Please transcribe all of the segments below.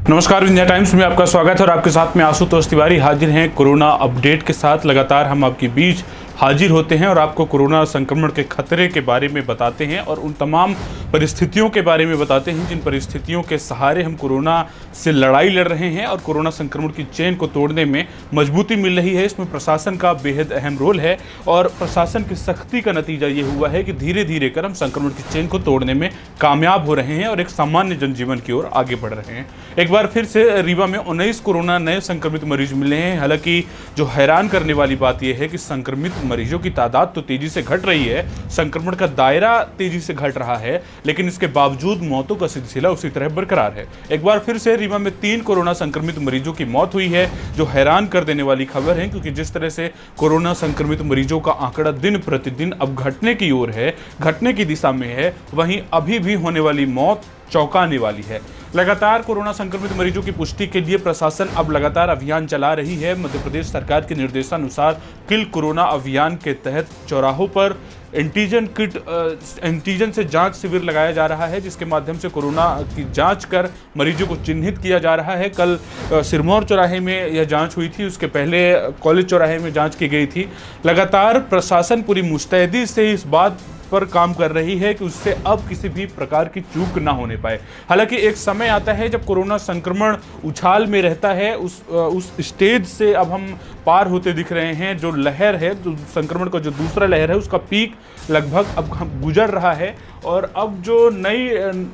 नमस्कार, India times में आपका स्वागत है और आपके साथ में आशुतोष तिवारी हाजिर हैं कोरोना अपडेट के साथ। लगातार हम आपके बीच हाजिर होते हैं और आपको कोरोना संक्रमण के खतरे के बारे में बताते हैं और उन तमाम परिस्थितियों के बारे में बताते हैं जिन परिस्थितियों के सहारे हम कोरोना से लड़ाई लड़ रहे हैं और कोरोना संक्रमण की चेन को तोड़ने में मजबूती मिल रही है। इसमें प्रशासन का बेहद अहम रोल है और प्रशासन की सख्ती का नतीजा ये हुआ है कि धीरे धीरे कर हम संक्रमण की चेन को तोड़ने में कामयाब हो रहे हैं और एक सामान्य जनजीवन की ओर आगे बढ़ रहे हैं। एक बार फिर से रीवा में 19 कोरोना नए संक्रमित मरीज मिले हैं। हालांकि जो हैरान करने वाली बात यह है कि संक्रमित मरीजों की तादाद तो तेजी से घट रही है, संक्रमण का दायरा तेजी से घट रहा है, लेकिन इसके बावजूद मौतों का सिलसिला उसी तरह बरकरार है। एक बार फिर से रीवा में 3 कोरोना संक्रमित मरीजों की मौत हुई है, जो हैरान कर देने वाली खबर है, क्योंकि जिस तरह से कोरोना संक्रमित मरीजों का आंकड़ा दिन प्रतिदिन अब घटने की ओर है, घटने की दिशा में है, वहीं अभी भी होने वाली मौत चौंकाने वाली है। लगातार कोरोना संक्रमित मरीजों की पुष्टि के लिए प्रशासन अब लगातार अभियान चला रही है। मध्य प्रदेश सरकार के निर्देशानुसार किल कोरोना अभियान के तहत चौराहों पर एंटीजन से जांच शिविर लगाया जा रहा है, जिसके माध्यम से कोरोना की जांच कर मरीजों को चिन्हित किया जा रहा है। कल सिरमौर चौराहे में यह जांच हुई थी, उसके पहले कॉलेज चौराहे में जांच की गई थी। लगातार प्रशासन पूरी मुस्तैदी से इस बात पर काम कर रही है कि उससे अब किसी भी प्रकार की चूक ना होने पाए। हालांकि एक समय आता है जब कोरोना संक्रमण उछाल में रहता है, उस स्टेज से अब हम पार होते दिख रहे हैं। जो लहर है, जो संक्रमण का जो दूसरा लहर है, उसका पीक लगभग अब गुजर रहा है और अब जो नई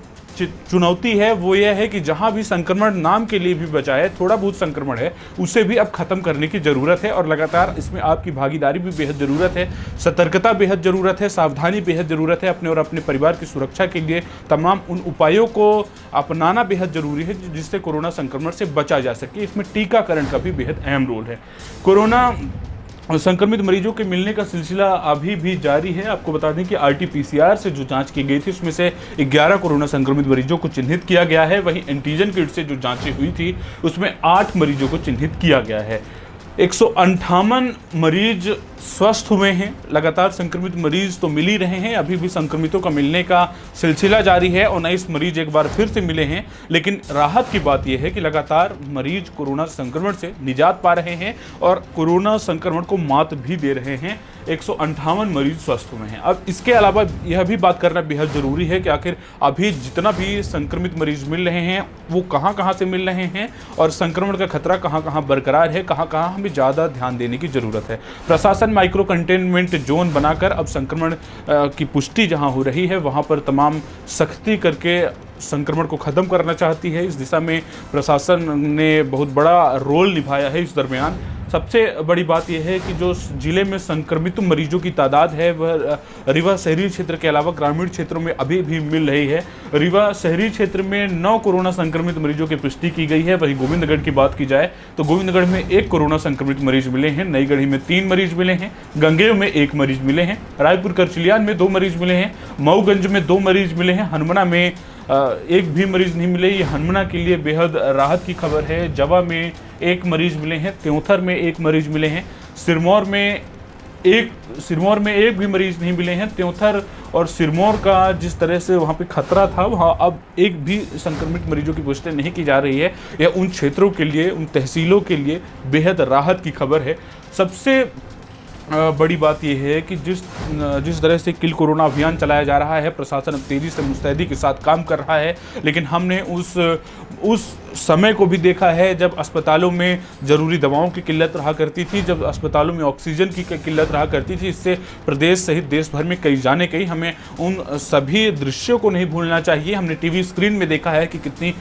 चुनौती है वो यह है कि जहां भी संक्रमण नाम के लिए भी बचा है, थोड़ा बहुत संक्रमण है, उसे भी अब खत्म करने की जरूरत है और लगातार इसमें आपकी भागीदारी भी बेहद जरूरत है, सतर्कता बेहद जरूरत है, सावधानी बेहद जरूरत है। अपने और अपने परिवार की सुरक्षा के लिए तमाम उन उपायों को अपनाना बेहद जरूरी है जिससे कोरोना संक्रमण से बचा जा सके। इसमें टीकाकरण का भी बेहद अहम रोल है। कोरोना संक्रमित मरीजों के मिलने का सिलसिला अभी भी जारी है। आपको बता दें कि आरटी-पीसीआर से जो जांच की गई थी उसमें से 11 कोरोना संक्रमित मरीजों को चिन्हित किया गया है। वहीं एंटीजन किट से जो जांचें हुई थी उसमें 8 मरीजों को चिन्हित किया गया है। 158 मरीज स्वस्थ हुए हैं। लगातार संक्रमित मरीज तो मिल ही रहे हैं, अभी भी संक्रमितों का मिलने का सिलसिला जारी है। 19 मरीज एक बार फिर से मिले हैं, लेकिन राहत की बात यह है कि लगातार मरीज कोरोना संक्रमण से निजात पा रहे हैं और कोरोना संक्रमण को मात भी दे रहे हैं। 158 मरीज स्वस्थ हुए हैं। अब इसके अलावा यह भी बात करना बेहद जरूरी है कि आखिर अभी जितना भी संक्रमित मरीज मिल रहे हैं वो कहां से मिल रहे हैं और संक्रमण का खतरा कहां बरकरार है, कहां हमें ज़्यादा ध्यान देने की जरूरत है। प्रशासन माइक्रो कंटेनमेंट जोन बनाकर अब संक्रमण की पुष्टि जहां हो रही है वहां पर तमाम सख्ती करके संक्रमण को खत्म करना चाहती है। इस दिशा में प्रशासन ने बहुत बड़ा रोल निभाया है। इस दरमियान सबसे बड़ी बात यह है कि जो जिले में संक्रमित मरीजों की तादाद है वह रीवा शहरी क्षेत्र के अलावा ग्रामीण क्षेत्रों में अभी भी मिल रही है। रीवा शहरी क्षेत्र में 9 कोरोना संक्रमित मरीजों की पुष्टि की गई है। वहीं गोविंदगढ़ की बात की जाए तो गोविंदगढ़ में 1 कोरोना संक्रमित मरीज मिले हैं, नई गढ़ी में 3 मरीज मिले हैं, गंगेय में 1 मरीज मिले हैं, रायपुर करचिलियान में 2 मरीज मिले हैं, मऊगंज में 2 मरीज मिले हैं, हनुमना में 1 भी मरीज नहीं मिले। ये हनुमना के लिए बेहद राहत की खबर है। जवा में 1 मरीज मिले हैं, त्योंथर में 1 मरीज मिले हैं, सिरमौर में एक भी मरीज नहीं मिले हैं। त्योंथर और सिरमौर का जिस तरह से वहाँ पे खतरा था, वहाँ अब एक भी संक्रमित मरीजों की पुष्टि नहीं की जा रही है। यह उन क्षेत्रों के लिए, उन तहसीलों के लिए बेहद राहत की खबर है। सबसे बड़ी बात यह है कि जिस तरह से किल कोरोना अभियान चलाया जा रहा है, प्रशासन अब तेजी से मुस्तैदी के साथ काम कर रहा है, लेकिन हमने उस समय को भी देखा है जब अस्पतालों में ज़रूरी दवाओं की किल्लत रहा करती थी, जब अस्पतालों में ऑक्सीजन की किल्लत रहा करती थी। इससे प्रदेश सहित देश भर में कहीं हमें उन सभी दृश्यों को नहीं भूलना चाहिए। हमने टीवी स्क्रीन में देखा है कि कितनी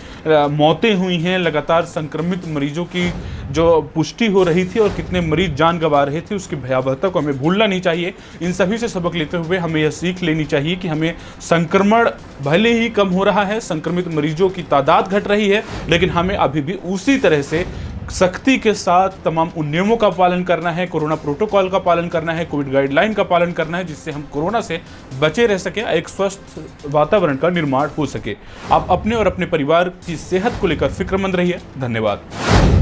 मौतें हुई हैं, लगातार संक्रमित मरीजों की जो पुष्टि हो रही थी और कितने मरीज जान गंवा रहे थे, उसकी भयावहता को हमें भूलना नहीं चाहिए। इन सभी से सबक लेते हुए हमें यह सीख लेनी चाहिए कि हमें संक्रमण भले ही कम हो रहा है, संक्रमित मरीजों की तादाद घट रही है, लेकिन हमें अभी भी उसी तरह से सख्ती के साथ तमाम उन नियमों का पालन करना है, कोरोना प्रोटोकॉल का पालन करना है, कोविड गाइडलाइन का पालन करना है, जिससे हम कोरोना से बचे रह सके, एक स्वस्थ वातावरण का निर्माण हो सके। आप अपने और अपने परिवार की सेहत को लेकर फिक्रमंद रहिए। धन्यवाद।